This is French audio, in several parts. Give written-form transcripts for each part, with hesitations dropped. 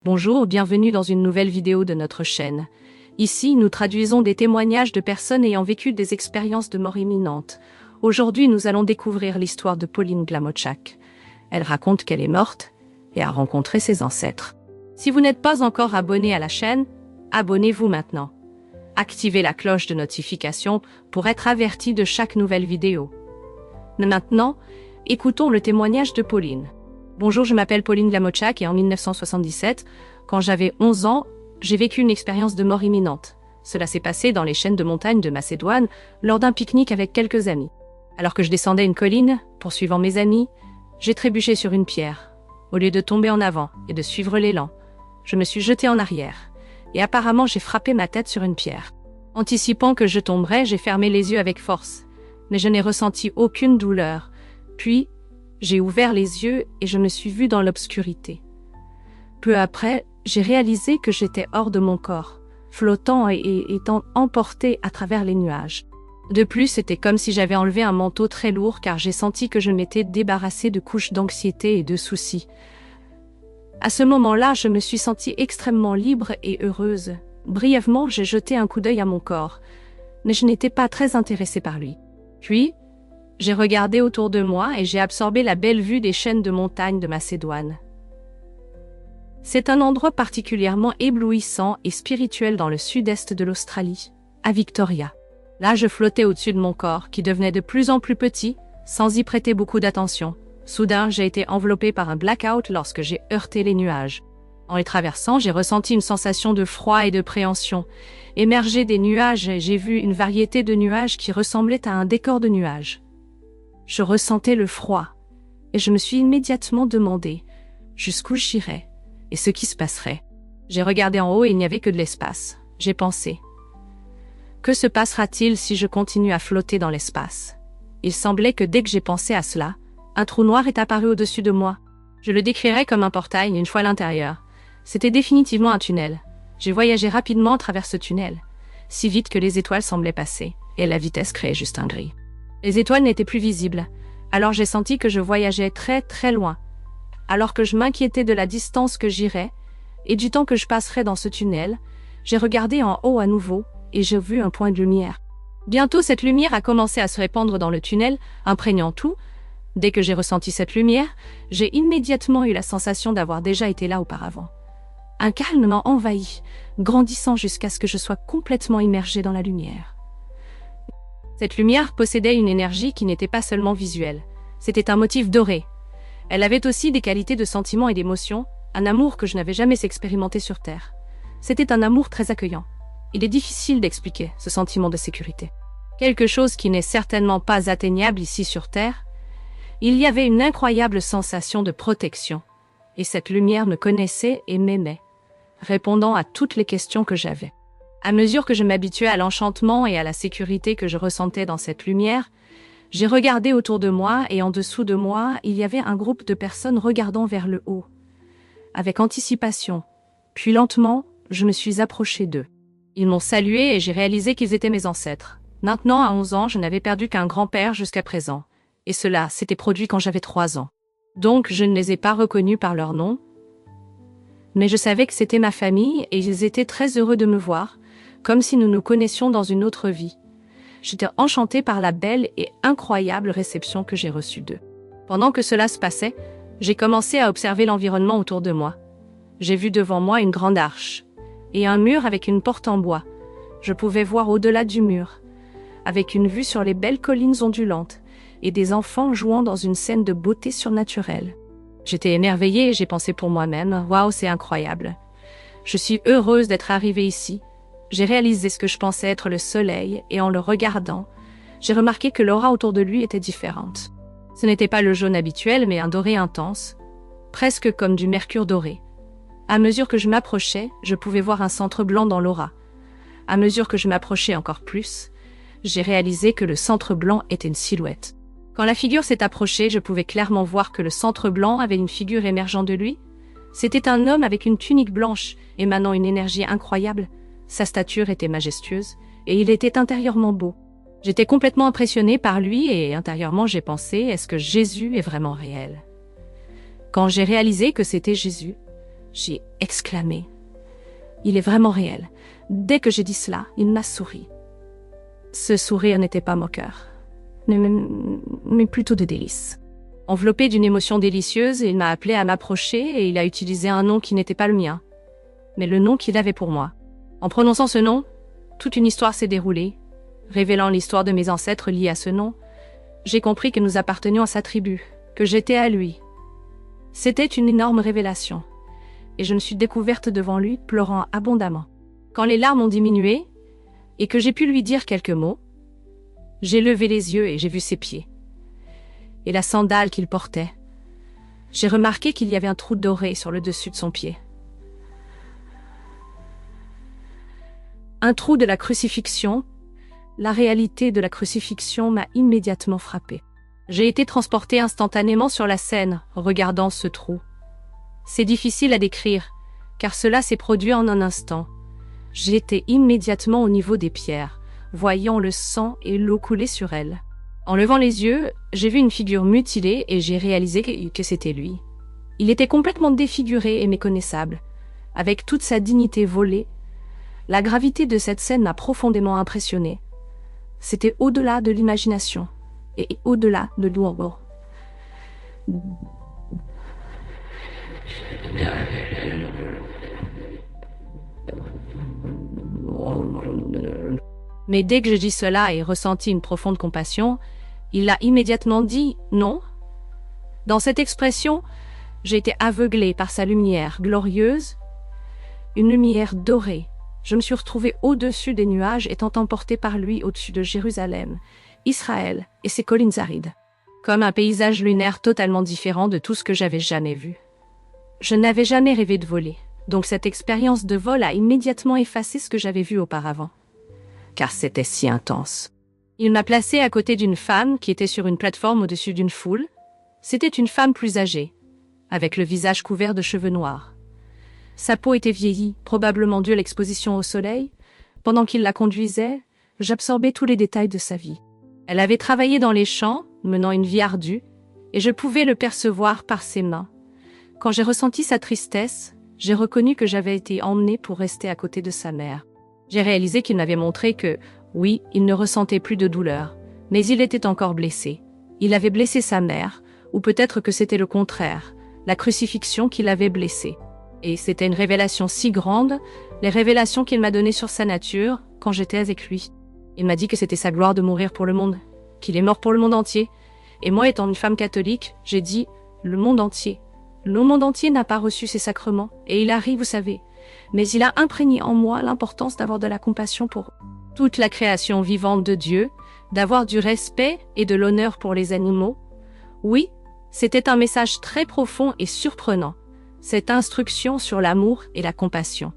Bonjour, bienvenue dans une nouvelle vidéo de notre chaîne. Ici, nous traduisons des témoignages de personnes ayant vécu des expériences de mort imminente. Aujourd'hui, nous allons découvrir l'histoire de Pauline Glamoczak. Elle raconte qu'elle est morte et a rencontré ses ancêtres. Si vous n'êtes pas encore abonné à la chaîne, abonnez-vous maintenant. Activez la cloche de notification pour être averti de chaque nouvelle vidéo. Maintenant, écoutons le témoignage de Pauline. Bonjour, je m'appelle Pauline Glamoczak et en 1977, quand j'avais 11 ans, j'ai vécu une expérience de mort imminente. Cela s'est passé dans les chaînes de montagnes de Macédoine, lors d'un pique-nique avec quelques amis. Alors que je descendais une colline, poursuivant mes amis, j'ai trébuché sur une pierre. Au lieu de tomber en avant et de suivre l'élan, je me suis jetée en arrière. Et apparemment, j'ai frappé ma tête sur une pierre. Anticipant que je tomberais, j'ai fermé les yeux avec force. Mais je n'ai ressenti aucune douleur. Puis, j'ai ouvert les yeux et je me suis vue dans l'obscurité. Peu après, j'ai réalisé que j'étais hors de mon corps, flottant et étant emportée à travers les nuages. De plus, c'était comme si j'avais enlevé un manteau très lourd car j'ai senti que je m'étais débarrassée de couches d'anxiété et de soucis. À ce moment-là, je me suis sentie extrêmement libre et heureuse. Brièvement, j'ai jeté un coup d'œil à mon corps, mais je n'étais pas très intéressée par lui. Puis, j'ai regardé autour de moi et j'ai absorbé la belle vue des chaînes de montagnes de Macédoine. C'est un endroit particulièrement éblouissant et spirituel dans le sud-est de l'Australie, à Victoria. Là, je flottais au-dessus de mon corps, qui devenait de plus en plus petit, sans y prêter beaucoup d'attention. Soudain, j'ai été enveloppée par un blackout lorsque j'ai heurté les nuages. En les traversant, j'ai ressenti une sensation de froid et de préhension. Émergé des nuages, j'ai vu une variété de nuages qui ressemblaient à un décor de nuages. Je ressentais le froid, et je me suis immédiatement demandé jusqu'où j'irais et ce qui se passerait. J'ai regardé en haut et il n'y avait que de l'espace. J'ai pensé, que se passera-t-il si je continue à flotter dans l'espace? Il semblait que dès que j'ai pensé à cela, un trou noir est apparu au-dessus de moi. Je le décrirais comme un portail une fois à l'intérieur. C'était définitivement un tunnel. J'ai voyagé rapidement à travers ce tunnel, si vite que les étoiles semblaient passer, et la vitesse créait juste un gris. Les étoiles n'étaient plus visibles, alors j'ai senti que je voyageais très très loin. Alors que je m'inquiétais de la distance que j'irais et du temps que je passerais dans ce tunnel, j'ai regardé en haut à nouveau et j'ai vu un point de lumière. Bientôt cette lumière a commencé à se répandre dans le tunnel, imprégnant tout. Dès que j'ai ressenti cette lumière, j'ai immédiatement eu la sensation d'avoir déjà été là auparavant. Un calme m'a envahi, grandissant jusqu'à ce que je sois complètement immergée dans la lumière. Cette lumière possédait une énergie qui n'était pas seulement visuelle. C'était un motif doré. Elle avait aussi des qualités de sentiment et d'émotion, un amour que je n'avais jamais expérimenté sur Terre. C'était un amour très accueillant. Il est difficile d'expliquer ce sentiment de sécurité. Quelque chose qui n'est certainement pas atteignable ici sur Terre. Il y avait une incroyable sensation de protection. Et cette lumière me connaissait et m'aimait, répondant à toutes les questions que j'avais. À mesure que je m'habituais à l'enchantement et à la sécurité que je ressentais dans cette lumière, j'ai regardé autour de moi et en dessous de moi, il y avait un groupe de personnes regardant vers le haut, avec anticipation. Puis lentement, je me suis approchée d'eux. Ils m'ont salué et j'ai réalisé qu'ils étaient mes ancêtres. Maintenant, à 11 ans, je n'avais perdu qu'un grand-père jusqu'à présent. Et cela s'était produit quand j'avais 3 ans. Donc, je ne les ai pas reconnus par leur nom. Mais je savais que c'était ma famille et ils étaient très heureux de me voir, comme si nous nous connaissions dans une autre vie. J'étais enchantée par la belle et incroyable réception que j'ai reçue d'eux. Pendant que cela se passait, j'ai commencé à observer l'environnement autour de moi. J'ai vu devant moi une grande arche et un mur avec une porte en bois. Je pouvais voir au-delà du mur, avec une vue sur les belles collines ondulantes et des enfants jouant dans une scène de beauté surnaturelle. J'étais émerveillée et j'ai pensé pour moi-même, « Waouh, c'est incroyable. Je suis heureuse d'être arrivée ici. » J'ai réalisé ce que je pensais être le soleil et en le regardant, j'ai remarqué que l'aura autour de lui était différente. Ce n'était pas le jaune habituel mais un doré intense, presque comme du mercure doré. À mesure que je m'approchais, je pouvais voir un centre blanc dans l'aura. À mesure que je m'approchais encore plus, j'ai réalisé que le centre blanc était une silhouette. Quand la figure s'est approchée, je pouvais clairement voir que le centre blanc avait une figure émergeant de lui. C'était un homme avec une tunique blanche, émanant une énergie incroyable. Sa stature était majestueuse, et il était intérieurement beau. J'étais complètement impressionnée par lui, et intérieurement j'ai pensé, est-ce que Jésus est vraiment réel? Quand j'ai réalisé que c'était Jésus, J'ai exclamé. Il est vraiment réel. Dès que j'ai dit cela, il m'a souri. Ce sourire n'était pas moqueur, mais plutôt de délice. Enveloppé d'une émotion délicieuse, il m'a appelé à m'approcher et il a utilisé un nom qui n'était pas le mien, mais le nom qu'il avait pour moi. En prononçant ce nom, toute une histoire s'est déroulée, révélant l'histoire de mes ancêtres liés à ce nom. J'ai compris que nous appartenions à sa tribu, que j'étais à lui. C'était une énorme révélation, et je me suis découverte devant lui, pleurant abondamment. Quand les larmes ont diminué, et que j'ai pu lui dire quelques mots, j'ai levé les yeux et j'ai vu ses pieds, et la sandale qu'il portait. J'ai remarqué qu'il y avait un trou doré sur le dessus de son pied. Un trou de la crucifixion. La réalité de la crucifixion m'a immédiatement frappée. J'ai été transportée instantanément sur la scène, regardant ce trou. C'est difficile à décrire, car cela s'est produit en un instant. J'étais immédiatement au niveau des pierres, voyant le sang et l'eau couler sur elles. En levant les yeux, j'ai vu une figure mutilée et j'ai réalisé que c'était lui. Il était complètement défiguré et méconnaissable, avec toute sa dignité volée. La gravité de cette scène m'a profondément impressionnée. C'était au-delà de l'imagination et au-delà de l'humour. Mais dès que je dis cela et ressenti une profonde compassion, il a immédiatement dit « non ». Dans cette expression, j'ai été aveuglée par sa lumière glorieuse, une lumière dorée. Je me suis retrouvée au-dessus des nuages, étant emportée par lui au-dessus de Jérusalem, Israël et ses collines arides, comme un paysage lunaire totalement différent de tout ce que j'avais jamais vu. Je n'avais jamais rêvé de voler, donc cette expérience de vol a immédiatement effacé ce que j'avais vu auparavant, car c'était si intense. Il m'a placée à côté d'une femme qui était sur une plateforme au-dessus d'une foule. C'était une femme plus âgée, avec le visage couvert de cheveux noirs. Sa peau était vieillie, probablement due à l'exposition au soleil. Pendant qu'il la conduisait, j'absorbais tous les détails de sa vie. Elle avait travaillé dans les champs, menant une vie ardue, et je pouvais le percevoir par ses mains. Quand j'ai ressenti sa tristesse, j'ai reconnu que j'avais été emmenée pour rester à côté de sa mère. J'ai réalisé qu'il m'avait montré que, oui, il ne ressentait plus de douleur, mais il était encore blessé. Il avait blessé sa mère, ou peut-être que c'était le contraire, la crucifixion qui l'avait blessé. Et c'était une révélation si grande, les révélations qu'il m'a données sur sa nature quand j'étais avec lui. Il m'a dit que c'était sa gloire de mourir pour le monde, qu'il est mort pour le monde entier. Et moi, étant une femme catholique, j'ai dit « le monde entier ». Le monde entier n'a pas reçu ces sacrements, et il arrive, vous savez. Mais il a imprégné en moi l'importance d'avoir de la compassion pour toute la création vivante de Dieu, d'avoir du respect et de l'honneur pour les animaux. Oui, c'était un message très profond et surprenant, cette instruction sur l'amour et la compassion.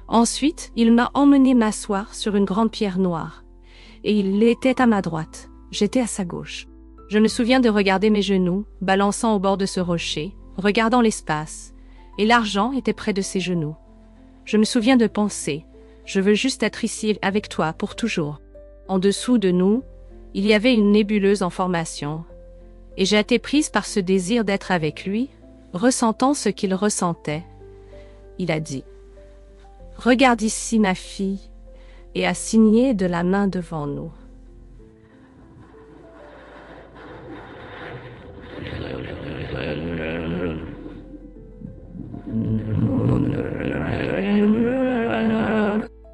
Ensuite, il m'a emmené m'asseoir sur une grande pierre noire, et il était à ma droite, j'étais à sa gauche. Je me souviens de regarder mes genoux, balançant au bord de ce rocher, regardant l'espace, et l'argent était près de ses genoux. Je me souviens de penser, je veux juste être ici avec toi pour toujours. En dessous de nous, il y avait une nébuleuse en formation, et j'ai été prise par ce désir d'être avec lui, ressentant ce qu'il ressentait. Il a dit « Regarde ici ma fille » et a signé de la main devant nous.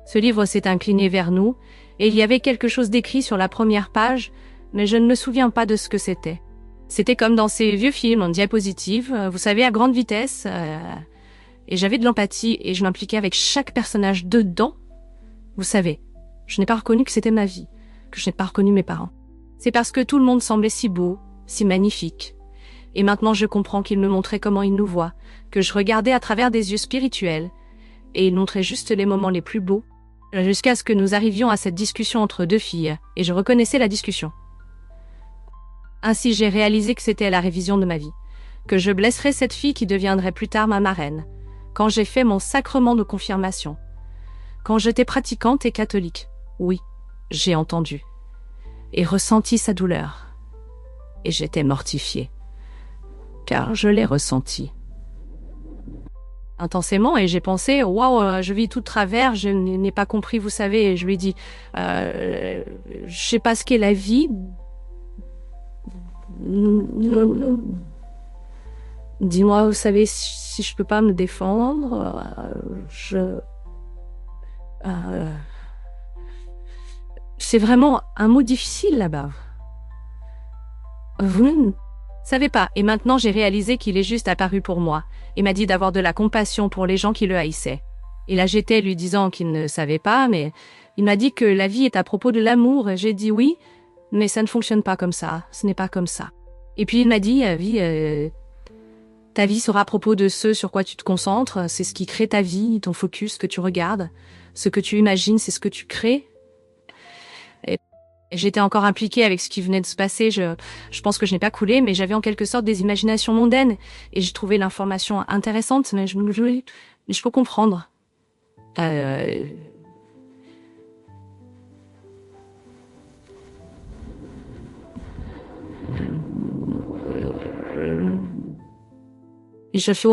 Ce livre s'est incliné vers nous, et il y avait quelque chose d'écrit sur la première page, mais je ne me souviens pas de ce que c'était. C'était comme dans ces vieux films en diapositive, vous savez, à grande vitesse, et j'avais de l'empathie, et je m'impliquais avec chaque personnage dedans. Vous savez, je n'ai pas reconnu que c'était ma vie, que je n'ai pas reconnu mes parents. C'est parce que tout le monde semblait si beau, si magnifique. Et maintenant je comprends qu'il me montrait comment il nous voit, que je regardais à travers des yeux spirituels, et il montrait juste les moments les plus beaux, jusqu'à ce que nous arrivions à cette discussion entre deux filles, et je reconnaissais la discussion. Ainsi j'ai réalisé que c'était la révision de ma vie, que je blesserais cette fille qui deviendrait plus tard ma marraine, quand j'ai fait mon sacrement de confirmation. Quand j'étais pratiquante et catholique, oui, j'ai entendu, et ressenti sa douleur. Et j'étais mortifiée, car je l'ai ressentie. intensément et j'ai pensé, waouh, je vis tout de travers, je n'ai pas compris, vous savez, et je lui ai dit, je sais pas ce qu'est la vie. Dis-moi, vous savez, si je peux pas me défendre, euh, c'est vraiment un mot difficile là-bas. Vous ne savez pas. Et maintenant, j'ai réalisé qu'il est juste apparu pour moi et m'a dit d'avoir de la compassion pour les gens qui le haïssaient. Et là, j'étais lui disant qu'il ne savait pas, mais il m'a dit que la vie est à propos de l'amour. Et j'ai dit oui, mais ça ne fonctionne pas comme ça. Ce n'est pas comme ça. Et puis il m'a dit, ta vie sera à propos de ce sur quoi tu te concentres. C'est ce qui crée ta vie, ton focus, ce que tu regardes. Ce que tu imagines, c'est ce que tu crées. Et j'étais encore impliquée avec ce qui venait de se passer. Je pense que je n'ai pas coulé, mais j'avais en quelque sorte des imaginations mondaines. Et j'ai trouvé l'information intéressante, mais je peux comprendre. Je suis...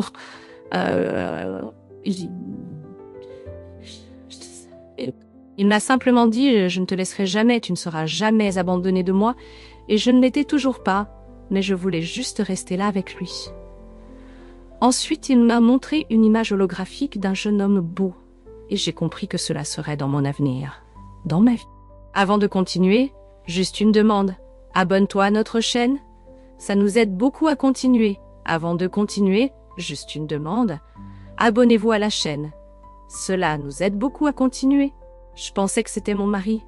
Il m'a simplement dit, je ne te laisserai jamais, tu ne seras jamais abandonné de moi, et je ne l'étais toujours pas, mais je voulais juste rester là avec lui. Ensuite, il m'a montré une image holographique d'un jeune homme beau, et j'ai compris que cela serait dans mon avenir, dans ma vie. Avant de continuer, juste une demande. Abonne-toi à notre chaîne. Ça nous aide beaucoup à continuer. Avant de continuer, juste une demande. Abonnez-vous à la chaîne. Cela nous aide beaucoup à continuer. Je pensais que c'était mon mari.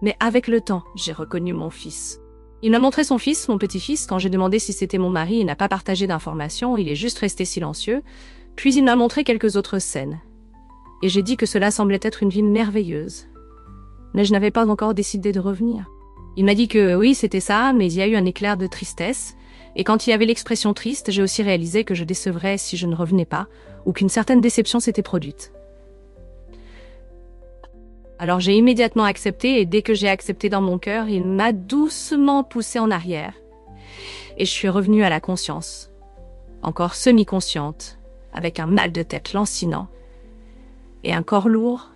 Mais avec le temps, j'ai reconnu mon fils. Il m'a montré son fils, mon petit-fils, quand j'ai demandé si c'était mon mari. Il n'a pas partagé d'informations, il est juste resté silencieux. Puis il m'a montré quelques autres scènes. Et j'ai dit que cela semblait être une vie merveilleuse. Mais je n'avais pas encore décidé de revenir. Il m'a dit que oui, c'était ça, mais il y a eu un éclair de tristesse. Et quand il y avait l'expression triste, j'ai aussi réalisé que je décevrais si je ne revenais pas, ou qu'une certaine déception s'était produite. Alors j'ai immédiatement accepté, et dès que j'ai accepté dans mon cœur, il m'a doucement poussé en arrière. Et je suis revenue à la conscience, encore semi-consciente, avec un mal de tête lancinant, et un corps lourd.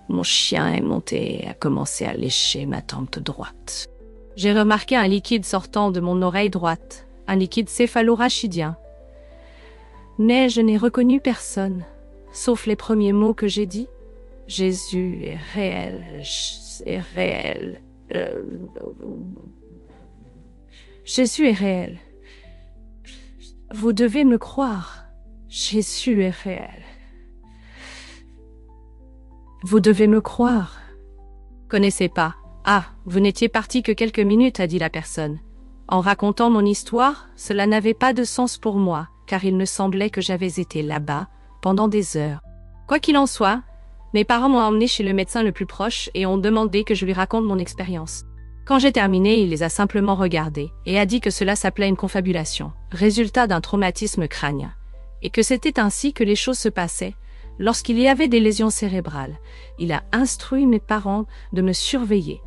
Mon chien est monté et a commencé à lécher ma tempe droite. J'ai remarqué un liquide sortant de mon oreille droite, un liquide céphalorachidien. Mais je n'ai reconnu personne, sauf les premiers mots que j'ai dits. Jésus est réel, est réel. Jésus est réel. Vous devez me croire. Jésus est réel. Vous devez me croire. Connaissez pas. Ah, vous n'étiez parti que quelques minutes, a dit la personne. En racontant mon histoire, cela n'avait pas de sens pour moi, car il me semblait que j'avais été là-bas pendant des heures. Quoi qu'il en soit, mes parents m'ont emmené chez le médecin le plus proche et ont demandé que je lui raconte mon expérience. Quand j'ai terminé, il les a simplement regardés et a dit que cela s'appelait une confabulation, résultat d'un traumatisme crânien, et que c'était ainsi que les choses se passaient. Lorsqu'il y avait des lésions cérébrales, il a instruit mes parents de me surveiller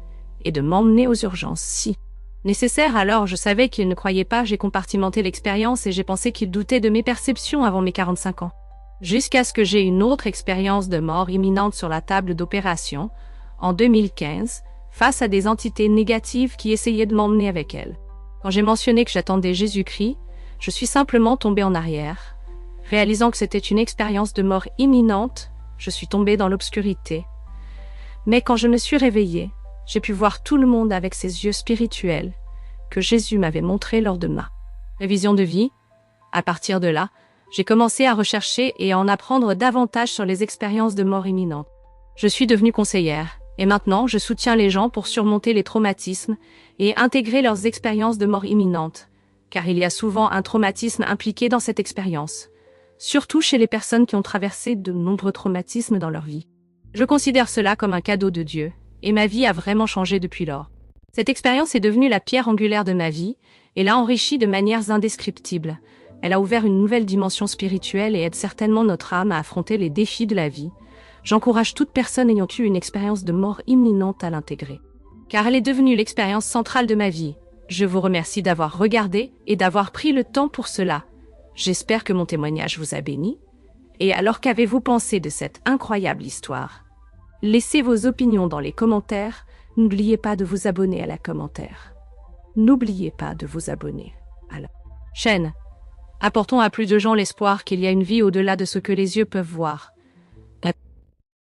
et de m'emmener aux urgences si nécessaire. Alors je savais qu'il ne croyait pas, j'ai compartimenté l'expérience et j'ai pensé qu'il doutait de mes perceptions avant mes 45 ans. Jusqu'à ce que j'ai une autre expérience de mort imminente sur la table d'opération, en 2015, face à des entités négatives qui essayaient de m'emmener avec elles. Quand j'ai mentionné que j'attendais Jésus-Christ, je suis simplement tombée en arrière. Réalisant que c'était une expérience de mort imminente, je suis tombée dans l'obscurité. Mais quand je me suis réveillée, j'ai pu voir tout le monde avec ses yeux spirituels que Jésus m'avait montrés lors de ma révision de vie. À partir de là, j'ai commencé à rechercher et à en apprendre davantage sur les expériences de mort imminente. Je suis devenue conseillère, et maintenant je soutiens les gens pour surmonter les traumatismes et intégrer leurs expériences de mort imminente, car il y a souvent un traumatisme impliqué dans cette expérience, surtout chez les personnes qui ont traversé de nombreux traumatismes dans leur vie. Je considère cela comme un cadeau de Dieu, et ma vie a vraiment changé depuis lors. Cette expérience est devenue la pierre angulaire de ma vie, et l'a enrichie de manières indescriptibles. Elle a ouvert une nouvelle dimension spirituelle et aide certainement notre âme à affronter les défis de la vie. J'encourage toute personne ayant eu une expérience de mort imminente à l'intégrer, car elle est devenue l'expérience centrale de ma vie. Je vous remercie d'avoir regardé et d'avoir pris le temps pour cela. J'espère que mon témoignage vous a béni. Et alors, qu'avez-vous pensé de cette incroyable histoire? Laissez vos opinions dans les commentaires. N'oubliez pas de vous abonner à la commentaire. N'oubliez pas de vous abonner à la chaîne. Apportons à plus de gens l'espoir qu'il y a une vie au-delà de ce que les yeux peuvent voir.